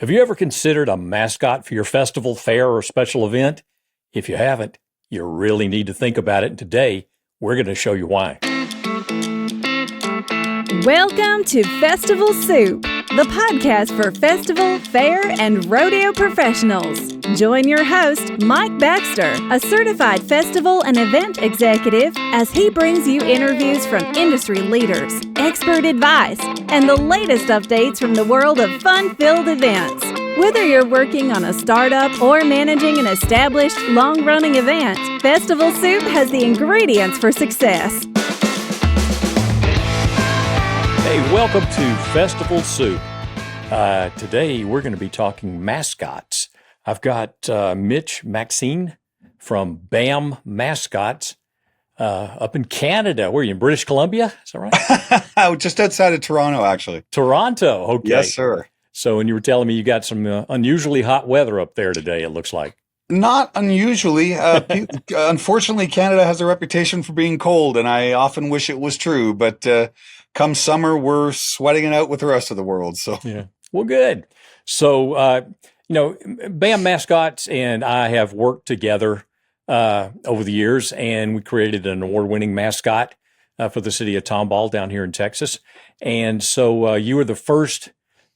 Have you ever considered a mascot for your festival, fair, or special event? If you haven't, you really need to think about it. And today, we're going to show you why. Welcome to Festival Soup, the podcast for festival, fair, and rodeo professionals. Join your host, Mike Baxter, a certified festival and event executive, as he brings you interviews from industry leaders, expert advice, and the latest updates from the world of fun-filled events. Whether you're working on a startup or managing an established, long-running event, Festival Soup has the ingredients for success. Hey, welcome to Festival Soup. Today, we're going to be talking mascots. I've got Mitch Maxine from BAM Mascots up in Canada. Where are you, in British Columbia? Is that right? Just outside of Toronto, actually. Toronto, okay. Yes, sir. So, and you were telling me you got some unusually hot weather up there today, it looks like. Not unusually. Unfortunately, Canada has a reputation for being cold, and I often wish it was true. But come summer, we're sweating it out with the rest of the world. So, yeah. Well, good. So, BAM Mascots and I have worked together over the years, and we created an award-winning mascot for the city of Tomball down here in Texas. And so you were the first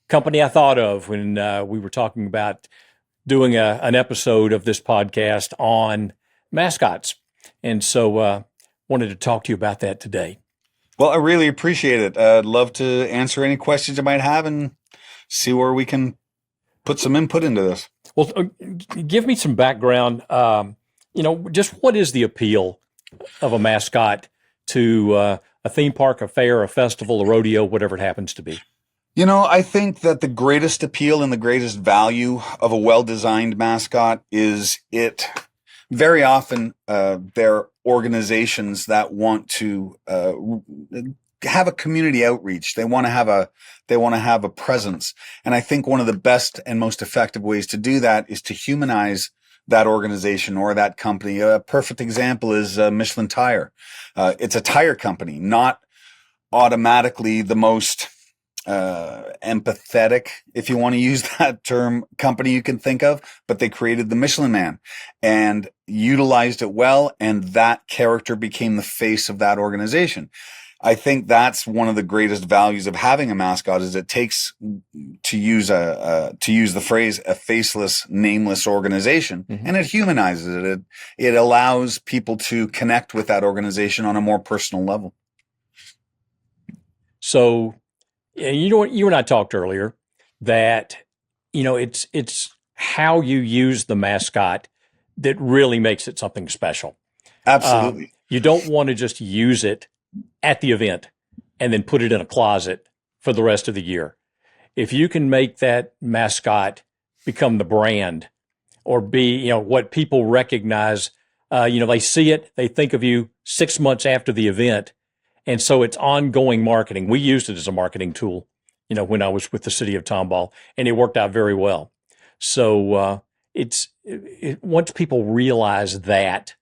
company I thought of when we were talking about doing an episode of this podcast on mascots. And so wanted to talk to you about that today. Well, I really appreciate it. I'd love to answer any questions you might have and see where we can put some input into this. Well, give me some background. Just what is the appeal of a mascot to a theme park, a fair, a festival, a rodeo, whatever it happens to be? You know, I think that the greatest appeal and the greatest value of a well-designed mascot is it very often they're organizations that want to have a community outreach. They want to have a presence. And I think one of the best and most effective ways to do that is to humanize that organization or that company. A perfect example is Michelin Tire. It's a tire company, not automatically the most empathetic, if you want to use that term, company you can think of, but they created the Michelin Man and utilized it well, and that character became the face of that organization. I think that's one of the greatest values of having a mascot is it takes, to use the phrase, a faceless, nameless organization, and it humanizes it. It allows people to connect with that organization on a more personal level. So, you and I talked earlier that, it's how you use the mascot that really makes it something special. Absolutely. You don't want to just use it at the event and then put it in a closet for the rest of the year. If you can make that mascot become the brand or be, what people recognize, they see it, they think of you 6 months after the event. And so it's ongoing marketing. We used it as a marketing tool, when I was with the city of Tomball, and it worked out very well. So once people realize that,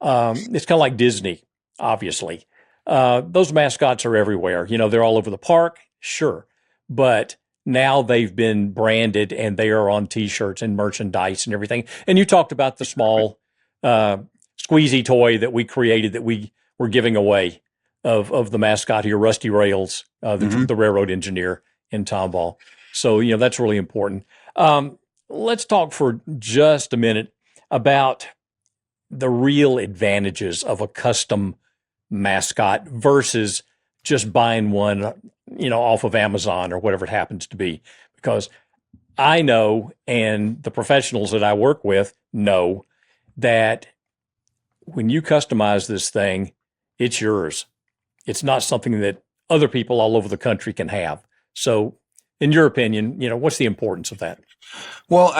it's kind of like Disney, obviously. Those mascots are everywhere. They're all over the park, sure. But now they've been branded and they are on T-shirts and merchandise and everything. And you talked about the small squeezy toy that we created that we were giving away of the mascot here, Rusty Rails, the railroad engineer in Tomball. So, that's really important. Let's talk for just a minute about the real advantages of a custom mascot versus just buying one, off of Amazon or whatever it happens to be. Because I know, and the professionals that I work with know, that when you customize this thing, it's yours. It's not something that other people all over the country can have. So in your opinion, what's the importance of that? Well,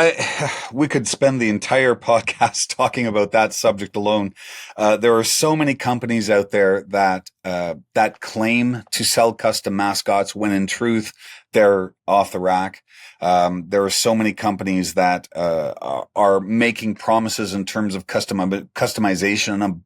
we could spend the entire podcast talking about that subject alone. There are so many companies out there that claim to sell custom mascots when in truth they're off the rack. There are so many companies that are making promises in terms of customization and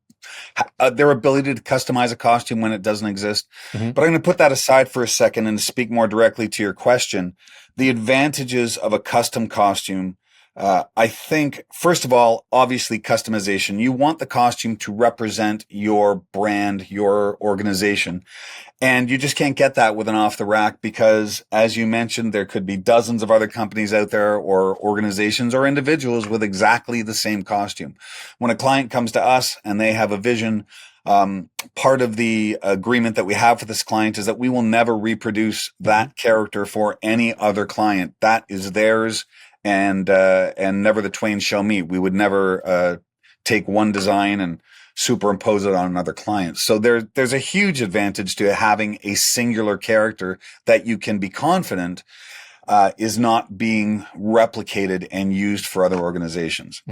their ability to customize a costume when it doesn't exist. But I'm going to put that aside for a second and speak more directly to your question. the advantages of a custom costume, I think, first of all, obviously customization. You want the costume to represent your brand, your organization. And you just can't get that with an off the rack because, as you mentioned, there could be dozens of other companies out there or organizations or individuals with exactly the same costume. When a client comes to us and they have a vision, part of the agreement that we have for this client is that we will never reproduce that character for any other client. That is theirs, and never the twain shall meet. We would never take one design and superimpose it on another client. So there's a huge advantage to having a singular character that you can be confident is not being replicated and used for other organizations.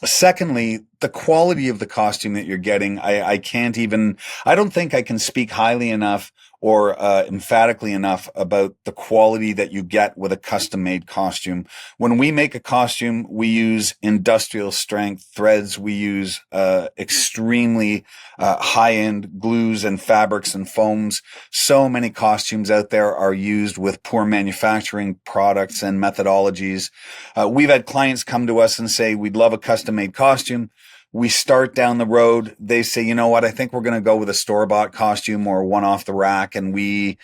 Secondly, the quality of the costume that you're getting, I don't think I can speak highly enough or emphatically enough about the quality that you get with a custom made costume. When we make a costume, we use industrial strength threads. We use extremely high end glues and fabrics and foams. So many costumes out there are used with poor manufacturing products and methodologies. We've had clients come to us and say, we'd love a custom made costume. We start down the road. They say, you know what? I think we're going to go with a store-bought costume or one off the rack. And we,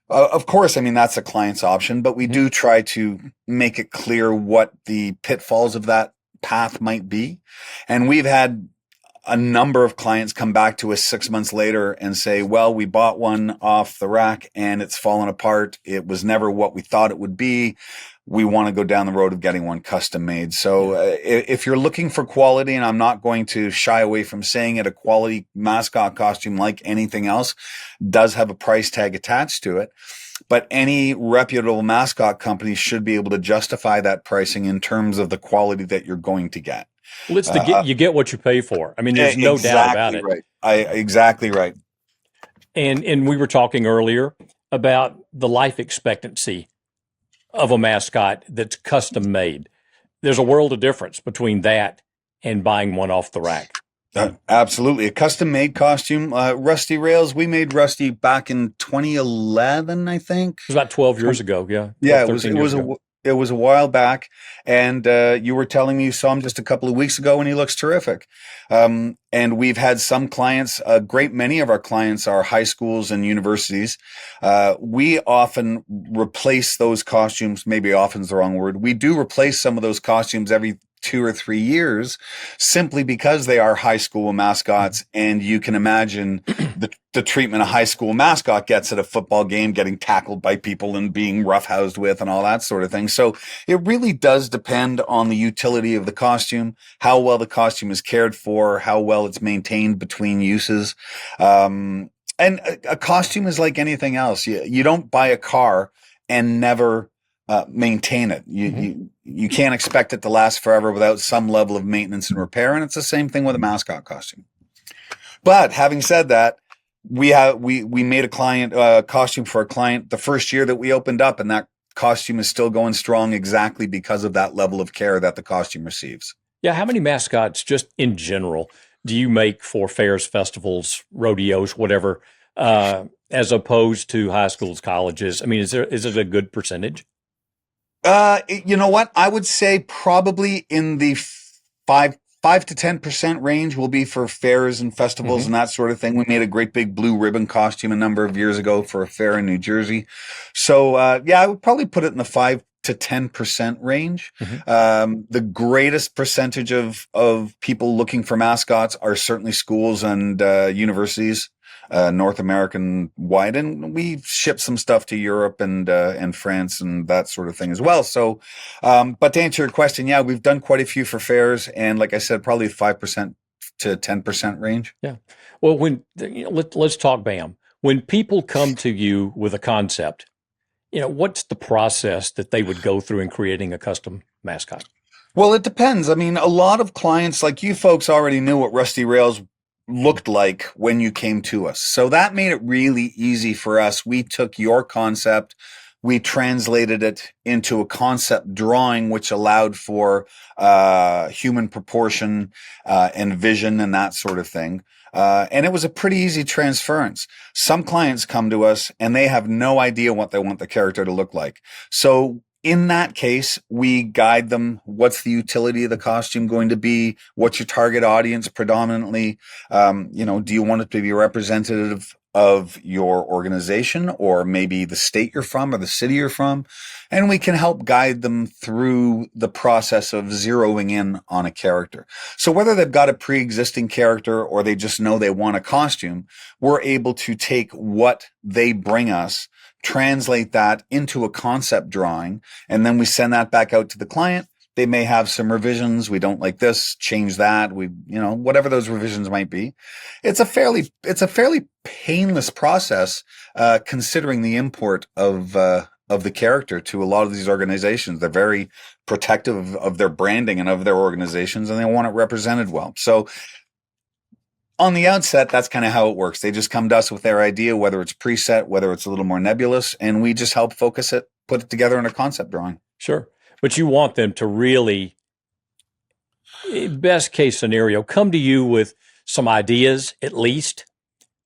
of course, I mean, that's a client's option, but we do try to make it clear what the pitfalls of that path might be. And we've had a number of clients come back to us 6 months later and say, well, we bought one off the rack and it's fallen apart. It was never what we thought it would be. We want to go down the road of getting one custom made. So if you're looking for quality, and I'm not going to shy away from saying it, a quality mascot costume, like anything else, does have a price tag attached to it. But any reputable mascot company should be able to justify that pricing in terms of the quality that you're going to get. Well, it's you get what you pay for. I mean, there's no doubt about it. Right. Exactly right. And we were talking earlier about the life expectancy of a mascot that's custom made. There's a world of difference between that and buying one off the rack. Absolutely. A custom made costume. Rusty Rails, we made Rusty back in 2011, I think. It was about 12 years ago. Yeah. Yeah, it was a while back. And you were telling me you saw him just a couple of weeks ago and he looks terrific. And we've had some clients, a great many of our clients are high schools and universities. We often replace those costumes. Maybe often is the wrong word. We do replace some of those costumes every 2 or 3 years simply because they are high school mascots. And you can imagine the treatment a high school mascot gets at a football game, getting tackled by people and being roughhoused with and all that sort of thing. So it really does depend on the utility of the costume, how well the costume is cared for, how well it's maintained between uses. And a costume is like anything else. You don't buy a car and never maintain it. You can't expect it to last forever without some level of maintenance and repair. And it's the same thing with a mascot costume. But having said that, we made a costume for a client the first year that we opened up, and that costume is still going strong exactly because of that level of care that the costume receives. Yeah. How many mascots, just in general, do you make for fairs, festivals, rodeos, whatever, as opposed to high schools, colleges? I mean, is it a good percentage? You know what? I would say probably in the 5 to 10% range will be for fairs and festivals and that sort of thing. We made a great big blue ribbon costume a number of years ago for a fair in New Jersey. So, I would probably put it in the 5 to 10% range. The greatest percentage of people looking for mascots are certainly schools and universities. North American wide, and we ship some stuff to Europe and France and that sort of thing as well. So, but to answer your question, yeah, we've done quite a few for fairs, and like I said, probably 5% to 10% range. Yeah. Well, let's talk BAM. When people come to you with a concept, what's the process that they would go through in creating a custom mascot? Well, it depends. I mean, a lot of clients, like you folks, already knew what Rusty Rails looked like when you came to us. So that made it really easy for us. We took your concept, we translated it into a concept drawing, which allowed for human proportion and vision and that sort of thing. And it was a pretty easy transference. Some clients come to us and they have no idea what they want the character to look like. So in that case, we guide them. What's the utility of the costume going to be? What's your target audience predominantly? Do you want it to be representative of your organization or maybe the state you're from or the city you're from? And we can help guide them through the process of zeroing in on a character. So whether they've got a pre-existing character or they just know they want a costume, we're able to take what they bring us, translate that into a concept drawing, and then we send that back out to the client. They may have some revisions. We don't like this, change that. Whatever those revisions might be. It's a fairly painless process, considering the import of the character to a lot of these organizations. They're very protective of their branding and of their organizations, and they want it represented well. So on the outset, that's kind of how it works. They just come to us with their idea, whether it's preset, whether it's a little more nebulous, and we just help focus it, put it together in a concept drawing. Sure. But you want them to really, best case scenario, come to you with some ideas at least.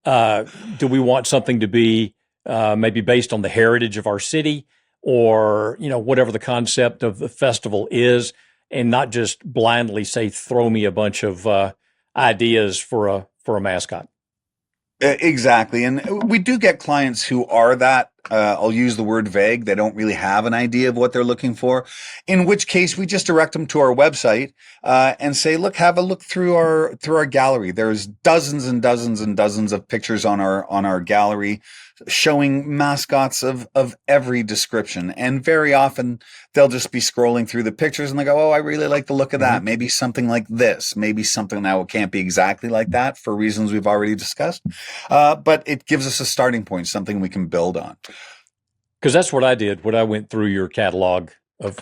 Do we want something to be maybe based on the heritage of our city or, whatever the concept of the festival is, and not just blindly say, throw me a bunch of ideas for a mascot? Exactly. And we do get clients who are that, I'll use the word vague. They don't really have an idea of what they're looking for, in which case we just direct them to our website, and say, look, have a look through our gallery. There's dozens and dozens and dozens of pictures on our gallery showing mascots of every description. And very often they'll just be scrolling through the pictures and they go, oh, I really like the look of that. Maybe something like this, maybe something now it can't be exactly like that for reasons we've already discussed. But it gives us a starting point, something we can build on. Because that's what I did when I went through your catalog of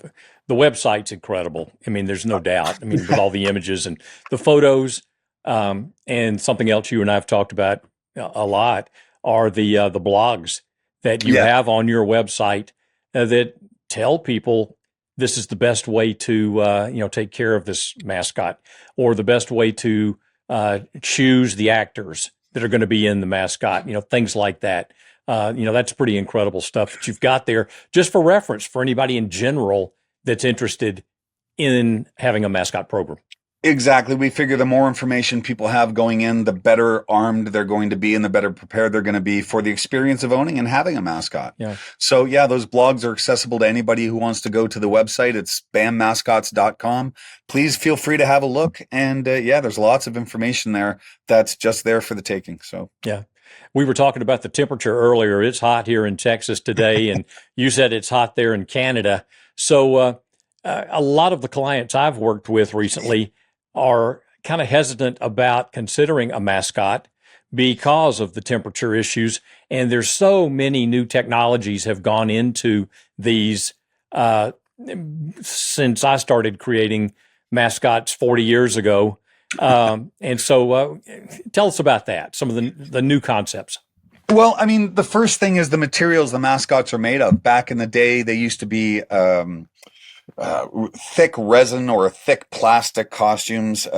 the website's incredible. I mean, there's no doubt. I mean, with all the images and the photos, and something else you and I have talked about a lot are the blogs that you have on your website that tell people this is the best way to take care of this mascot, or the best way to choose the actors that are going to be in the mascot. Things like that. That's pretty incredible stuff that you've got there, just for reference for anybody in general that's interested in having a mascot program. Exactly. We figure the more information people have going in, the better armed they're going to be and the better prepared they're going to be for the experience of owning and having a mascot. Yeah. So those blogs are accessible to anybody who wants to go to the website. It's bammascots.com. Please feel free to have a look. And there's lots of information there that's just there for the taking. So yeah. We were talking about the temperature earlier. It's hot here in Texas today, and you said it's hot there in Canada. So a lot of the clients I've worked with recently are kind of hesitant about considering a mascot because of the temperature issues. And there's so many new technologies have gone into these since I started creating mascots 40 years ago. And so tell us about that, some of the new concepts. Well, I mean, the first thing is the materials the mascots are made of. Back in the day, they used to be thick resin or thick plastic costumes.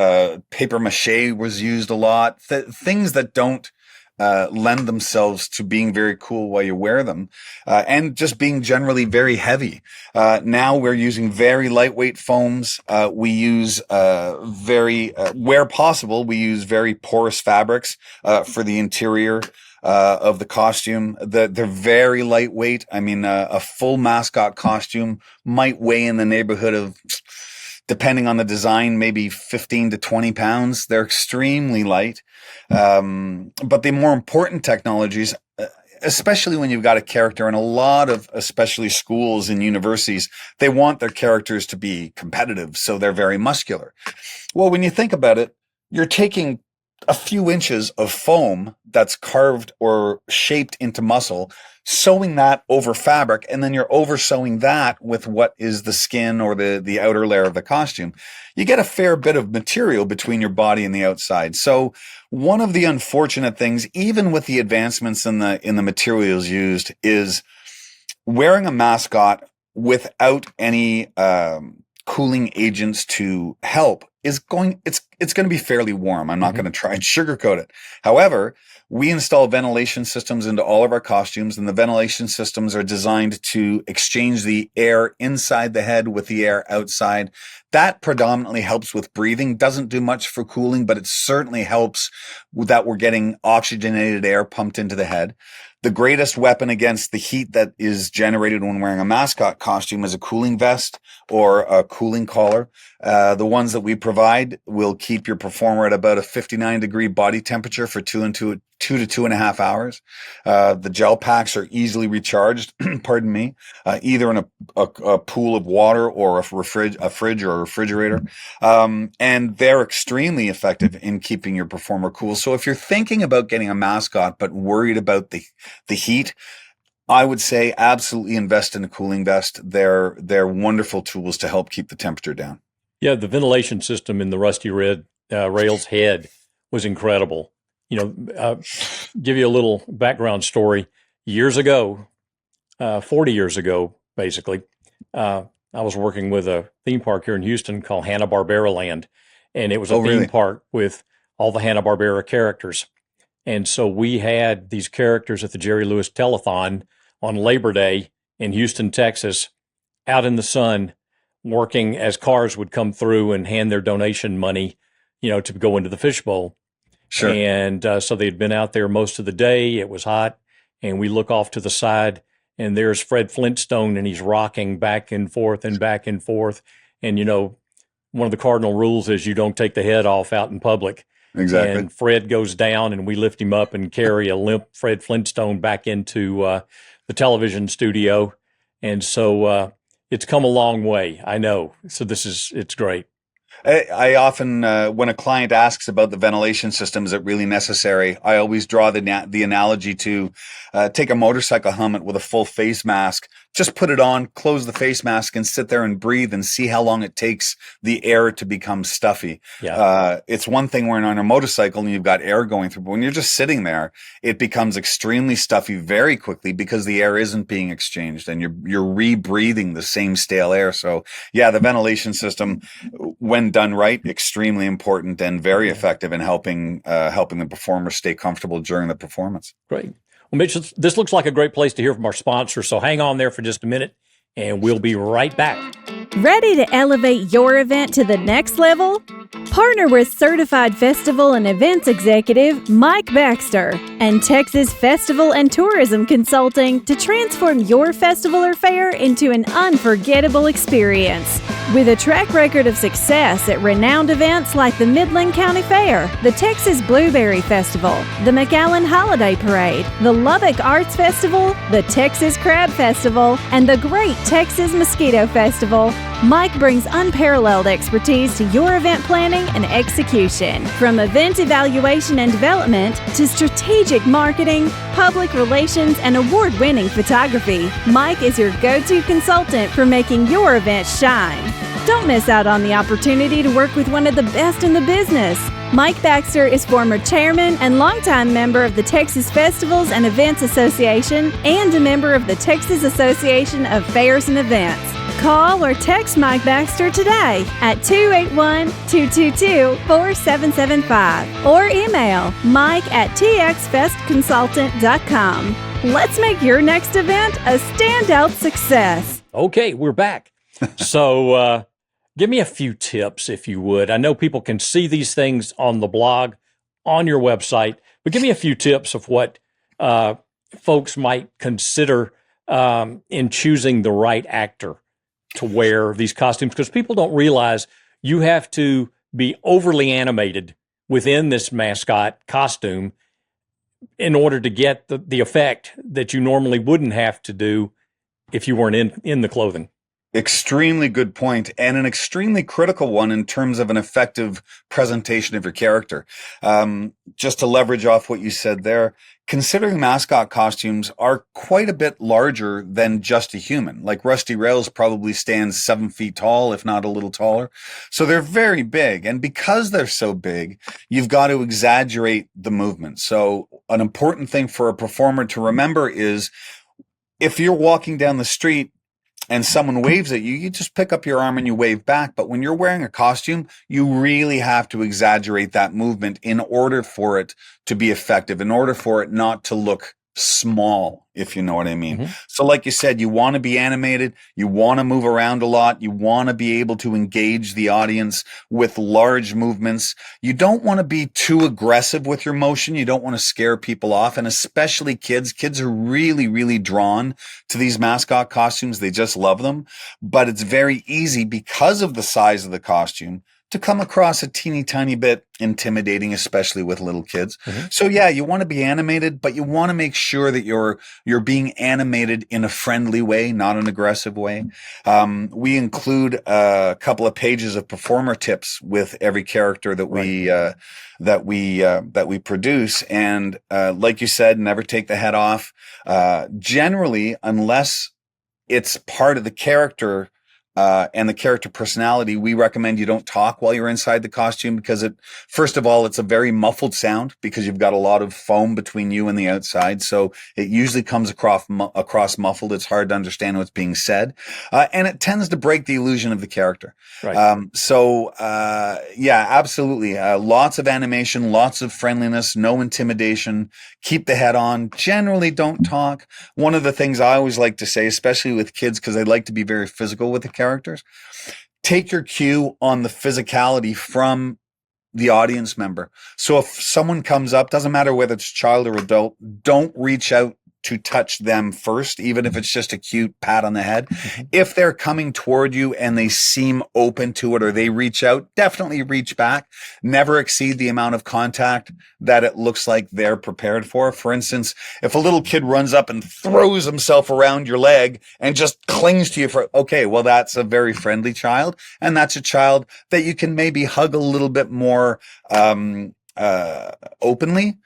Paper mache was used a lot. Things that don't lend themselves to being very cool while you wear them, and just being generally very heavy. Now we're using very lightweight foams. We use where possible, we use very porous fabrics for the interior of the costume. They're very lightweight. I mean, a full mascot costume might weigh in the neighborhood of, depending on the design, maybe 15 to 20 pounds. They're extremely light. But the more important technologies, especially when you've got a character, and a lot of, especially schools and universities, they want their characters to be competitive. So they're very muscular. Well, when you think about it, you're taking a few inches of foam that's carved or shaped into muscle, sewing that over fabric, and then you're over sewing that with what is the skin or the outer layer of the costume. You get a fair bit of material between your body and the outside. So one of the unfortunate things, even with the advancements in the materials used, is wearing a mascot without any cooling agents to help is it's going to be fairly warm. I'm not going to try and sugarcoat it. However, we install ventilation systems into all of our costumes, and the ventilation systems are designed to exchange the air inside the head with the air outside. That predominantly helps with breathing, doesn't do much for cooling, but it certainly helps that we're getting oxygenated air pumped into the head. The greatest weapon against the heat that is generated when wearing a mascot costume is a cooling vest or a cooling collar. The ones that we provide will keep your performer at about a 59-degree body temperature for 2 to 2.5 hours. The gel packs are easily recharged, pardon me, either in a pool of water or a fridge or a refrigerator. And they're extremely effective in keeping your performer cool. So if you're thinking about getting a mascot but worried about the heat, I would say absolutely invest in a cooling vest. They're wonderful tools to help keep the temperature down. Yeah, the ventilation system in the Rusty Red Rail's head was incredible. Give you a little background story. Years ago, 40 years ago, basically, I was working with a theme park here in Houston called Hanna-Barbera Land, and it was a theme park with all the Hanna-Barbera characters. And so we had these characters at the Jerry Lewis Telethon on Labor Day in Houston, Texas, out in the sun, working as cars would come through and hand their donation money, to go into the fishbowl. Sure. And so they'd been out there most of the day. It was hot. And we look off to the side, and there's Fred Flintstone, and he's rocking back and forth and back and forth. And, one of the cardinal rules is you don't take the head off out in public. Exactly. And Fred goes down, and we lift him up and carry a limp Fred Flintstone back into the television studio. And so it's come a long way, I know. So it's great. I often, when a client asks about the ventilation system, is it really necessary? I always draw the analogy to take a motorcycle helmet with a full face mask, just put it on, close the face mask, and sit there and breathe and see how long it takes the air to become stuffy. Yeah. It's one thing when you're on a motorcycle and you've got air going through, but when you're just sitting there, it becomes extremely stuffy very quickly because the air isn't being exchanged and you're rebreathing the same stale air. So yeah, the ventilation system, when done right, extremely important and very effective in helping the performer stay comfortable during the performance. Great. Well, Mitch, this looks like a great place to hear from our sponsor, so hang on there for just a minute, and we'll be right back. Ready to elevate your event to the next level? Partner with Certified Festival and Events Executive Mike Baxter and Texas Festival and Tourism Consulting to transform your festival or fair into an unforgettable experience. With a track record of success at renowned events like the Midland County Fair, the Texas Blueberry Festival, the McAllen Holiday Parade, the Lubbock Arts Festival, the Texas Crab Festival, and the Great Texas Mosquito Festival, Mike brings unparalleled expertise to your event planning and execution. From event evaluation and development to strategic marketing, public relations, and award-winning photography, Mike is your go-to consultant for making your event shine. Don't miss out on the opportunity to work with one of the best in the business. Mike Baxter is former chairman and longtime member of the Texas Festivals and Events Association and a member of the Texas Association of Fairs and Events. Call or text Mike Baxter today at 281-222-4775 or email mike@txfestconsultant.com. Let's make your next event a standout success. Okay, we're back. So give me a few tips, if you would. I know people can see these things on the blog, on your website, but give me a few tips of what folks might consider in choosing the right actor to wear these costumes, because people don't realize you have to be overly animated within this mascot costume in order to get the effect that you normally wouldn't have to do if you weren't in the clothing. Extremely good point, and an extremely critical one in terms of an effective presentation of your character. Just to leverage off what you said there, considering mascot costumes are quite a bit larger than just a human. Like Rusty Rails probably stands 7 feet tall, if not a little taller. So they're very big. And because they're so big, you've got to exaggerate the movement. So an important thing for a performer to remember is if you're walking down the street and someone waves at you, you just pick up your arm and you wave back. But when you're wearing a costume, you really have to exaggerate that movement in order for it to be effective, in order for it not to look small, if you know what I mean. Mm-hmm. So like you said, you want to be animated, you want to move around a lot, you want to be able to engage the audience with large movements. You don't want to be too aggressive with your motion. You don't want to scare people off, and especially kids. Kids are really, really drawn to these mascot costumes. They just love them, but it's very easy because of the size of the costume to come across a teeny tiny bit intimidating, especially with little kids. Mm-hmm. So yeah, you want to be animated, but you want to make sure that you're being animated in a friendly way, not an aggressive way. We include a couple of pages of performer tips with every character that we produce. And like you said, never take the head off. Generally, unless it's part of the character and the character personality, we recommend you don't talk while you're inside the costume, because first of all, it's a very muffled sound because you've got a lot of foam between you and the outside. So it usually comes across muffled. It's hard to understand what's being said. And it tends to break the illusion of the character. Right. Yeah, absolutely. Lots of animation, lots of friendliness, no intimidation. Keep the head on. Generally don't talk. One of the things I always like to say, especially with kids, because I like to be very physical with the characters, take your cue on the physicality from the audience member. So if someone comes up, doesn't matter whether it's child or adult, don't reach out to touch them first, even if it's just a cute pat on the head. Mm-hmm. If they're coming toward you and they seem open to it, or they reach out, definitely reach back. Never exceed the amount of contact that it looks like they're prepared for. For instance, if a little kid runs up and throws himself around your leg and just clings to you okay, well, that's a very friendly child. And that's a child that you can maybe hug a little bit more openly.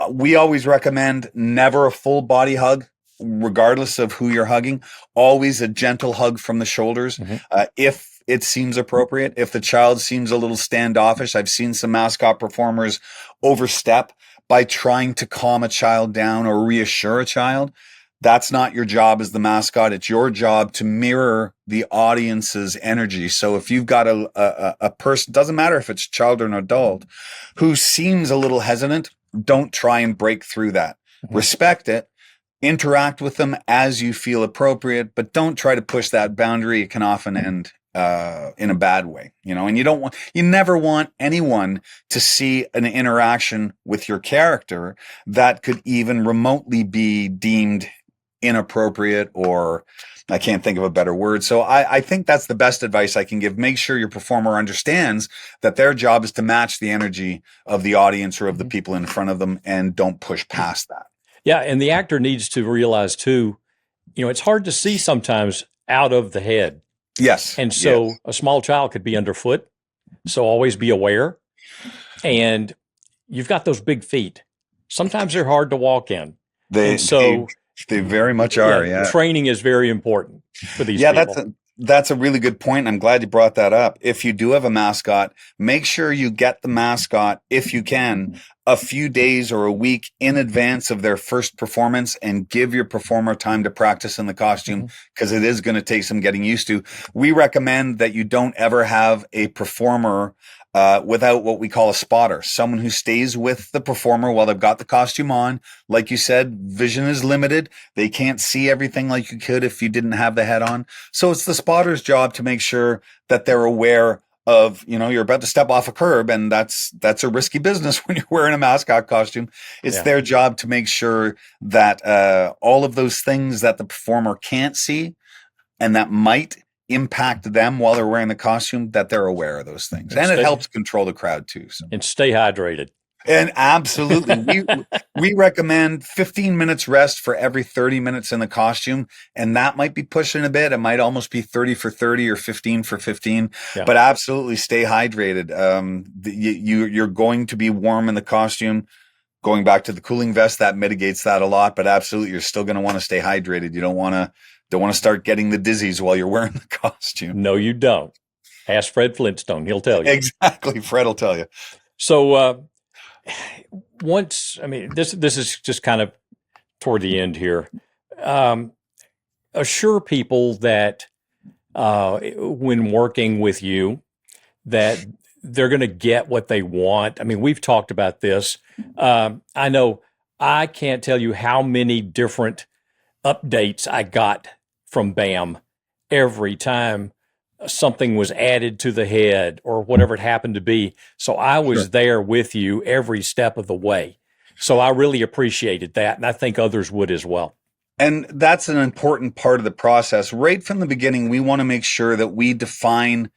We always recommend never a full body hug, regardless of who you're hugging. Always a gentle hug from the shoulders. Mm-hmm. If it seems appropriate, if the child seems a little standoffish, I've seen some mascot performers overstep by trying to calm a child down or reassure a child. That's not your job as the mascot. It's your job to mirror the audience's energy. So if you've got a person, doesn't matter if it's a child or an adult, who seems a little hesitant, don't try and break through that. Mm-hmm. Respect it. Interact with them as you feel appropriate, but don't try to push that boundary. It can often end in a bad way, and you never want anyone to see an interaction with your character that could even remotely be deemed inappropriate, or I can't think of a better word. So I think that's the best advice I can give. Make sure your performer understands that their job is to match the energy of the audience or of the people in front of them, and don't push past that. Yeah. And the actor needs to realize too, it's hard to see sometimes out of the head. Yes. And so a small child could be underfoot. So always be aware. And you've got those big feet. Sometimes they're hard to walk in. They very much are. Yeah. Training is very important for these people. That's a really good point. I'm glad you brought that up. If you do have a mascot, make sure you get the mascot, if you can, a few days or a week in advance of their first performance, and give your performer time to practice in the costume, because it is going to take some getting used to. We recommend that you don't ever have a performer without what we call a spotter, someone who stays with the performer while they've got the costume on. Like you said, vision is limited. They can't see everything like you could if you didn't have the head on. So it's the spotter's job to make sure that they're aware of, you're about to step off a curb, and that's a risky business when you're wearing a mascot costume. It's their job to make sure that all of those things that the performer can't see and that might impact them while they're wearing the costume, that they're aware of those things. And it helps control the crowd too. So. And stay hydrated. And absolutely. we recommend 15 minutes rest for every 30 minutes in the costume. And that might be pushing a bit. It might almost be 30 for 30 or 15 for 15. Yeah. But absolutely stay hydrated. You're going to be warm in the costume. Going back to the cooling vest, that mitigates that a lot. But absolutely, you're still going to want to stay hydrated. You don't want to start getting the dizzies while you're wearing the costume. No, you don't. Ask Fred Flintstone. He'll tell you. Exactly. Fred will tell you. So this is just kind of toward the end here. assure people that when working with you, that they're going to get what they want. I mean, we've talked about this. I know I can't tell you how many different updates I got from BAM every time something was added to the head or whatever it happened to be. So I was there with you every step of the way. So I really appreciated that. And I think others would as well. And that's an important part of the process. Right from the beginning, we want to make sure that we define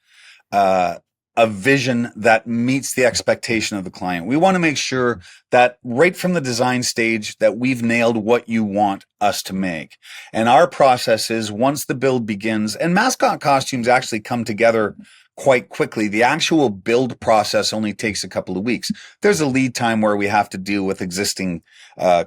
a vision that meets the expectation of the client. We want to make sure that right from the design stage that we've nailed what you want us to make. And our process is once the build begins, and mascot costumes actually come together quite quickly. The actual build process only takes a couple of weeks. There's a lead time where we have to deal with existing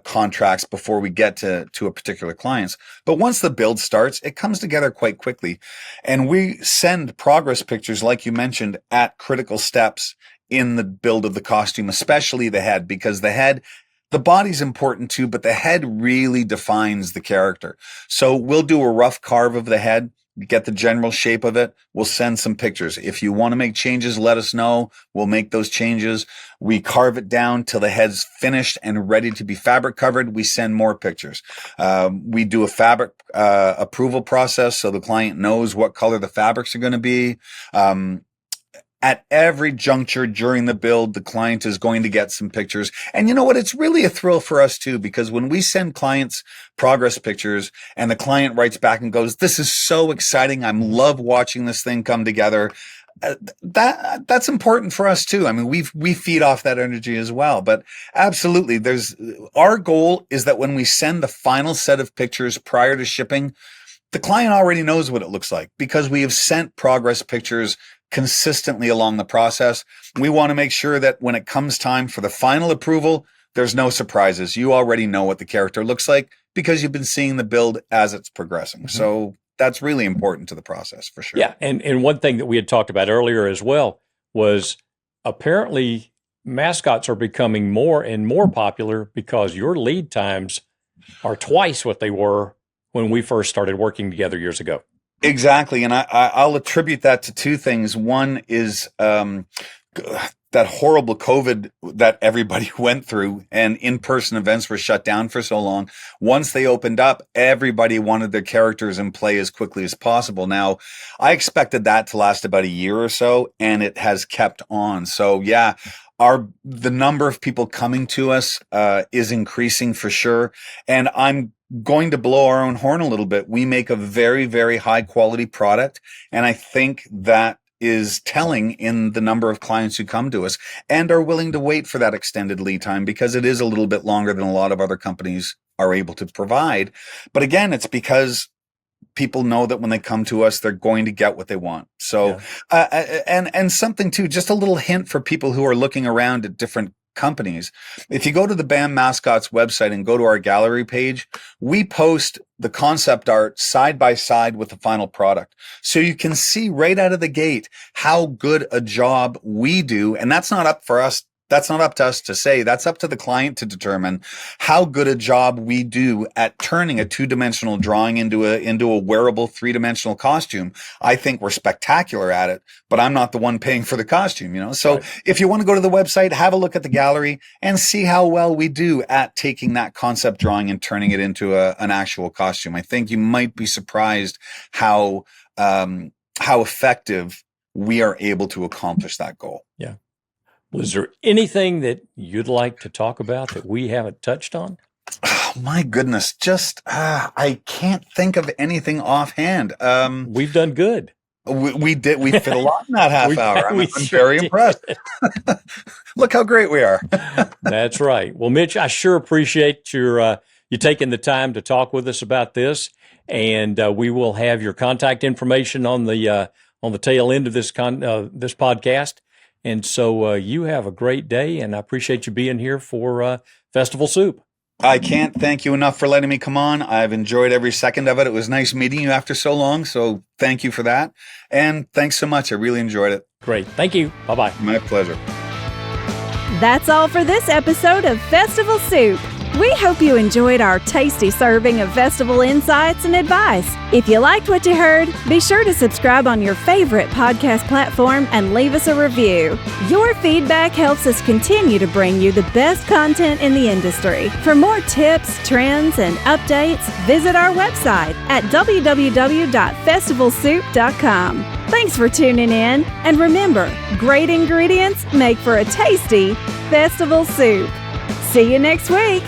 contracts before we get to a particular client's. But once the build starts, it comes together quite quickly. And we send progress pictures, like you mentioned, at critical steps in the build of the costume, especially the head, because the body's important too, but the head really defines the character. So we'll do a rough carve of the head, get the general shape of it. We'll send some pictures. If you want to make changes, let us know. We'll make those changes. We carve it down till the head's finished and ready to be fabric covered. We send more pictures. We do a fabric approval process so the client knows what color the fabrics are going to be. At every juncture during the build, the client is going to get some pictures. And you know what? It's really a thrill for us too, because when we send clients progress pictures and the client writes back and goes, "This is so exciting. I love watching this thing come together." That's important for us too. I mean, we feed off that energy as well, but absolutely our goal is that when we send the final set of pictures prior to shipping, the client already knows what it looks like because we have sent progress pictures consistently along the process. We want to make sure that when it comes time for the final approval, there's no surprises. You already know what the character looks like because you've been seeing the build as it's progressing. Mm-hmm. So that's really important to the process for sure. Yeah. And one thing that we had talked about earlier as well was apparently mascots are becoming more and more popular because your lead times are twice what they were when we first started working together years ago. Exactly. And I'll attribute that to two things. One is that horrible COVID that everybody went through, and in-person events were shut down for so long. Once they opened up, everybody wanted their characters in play as quickly as possible. Now, I expected that to last about a year or so, and it has kept on. So yeah, the number of people coming to us is increasing for sure. And I'm going to blow our own horn a little bit. We make a very, very high quality product. And I think that is telling in the number of clients who come to us and are willing to wait for that extended lead time because it is a little bit longer than a lot of other companies are able to provide. But again, it's because people know that when they come to us, they're going to get what they want. So, and something too, just a little hint for people who are looking around at different companies. If you go to the BAM Mascots website and go to our gallery page, we post the concept art side by side with the final product. So you can see right out of the gate how good a job we do. And that's not up for us. That's not up to us to say. That's up to the client to determine how good a job we do at turning a two-dimensional drawing into a wearable three-dimensional costume. I think we're spectacular at it, but I'm not the one paying for the costume, you know? So right. If you want to go to the website, have a look at the gallery and see how well we do at taking that concept drawing and turning it into an actual costume. I think you might be surprised how effective we are able to accomplish that goal. Yeah. Was there anything that you'd like to talk about that we haven't touched on? Oh, my goodness. Just, I can't think of anything offhand. We've done good. We did. We fit a lot in that half hour. I'm sure very impressed. Look how great we are. That's right. Well, Mitch, I sure appreciate you taking the time to talk with us about this. And we will have your contact information on the tail end of this podcast. And so you have a great day, and I appreciate you being here for Festival Soup. I can't thank you enough for letting me come on. I've enjoyed every second of it. It was nice meeting you after so long, so thank you for that. And thanks so much. I really enjoyed it. Great. Thank you. Bye-bye. My pleasure. That's all for this episode of Festival Soup. We hope you enjoyed our tasty serving of festival insights and advice. If you liked what you heard, be sure to subscribe on your favorite podcast platform and leave us a review. Your feedback helps us continue to bring you the best content in the industry. For more tips, trends, and updates, visit our website at www.festivalsoup.com. Thanks for tuning in, and remember, great ingredients make for a tasty festival soup. See you next week.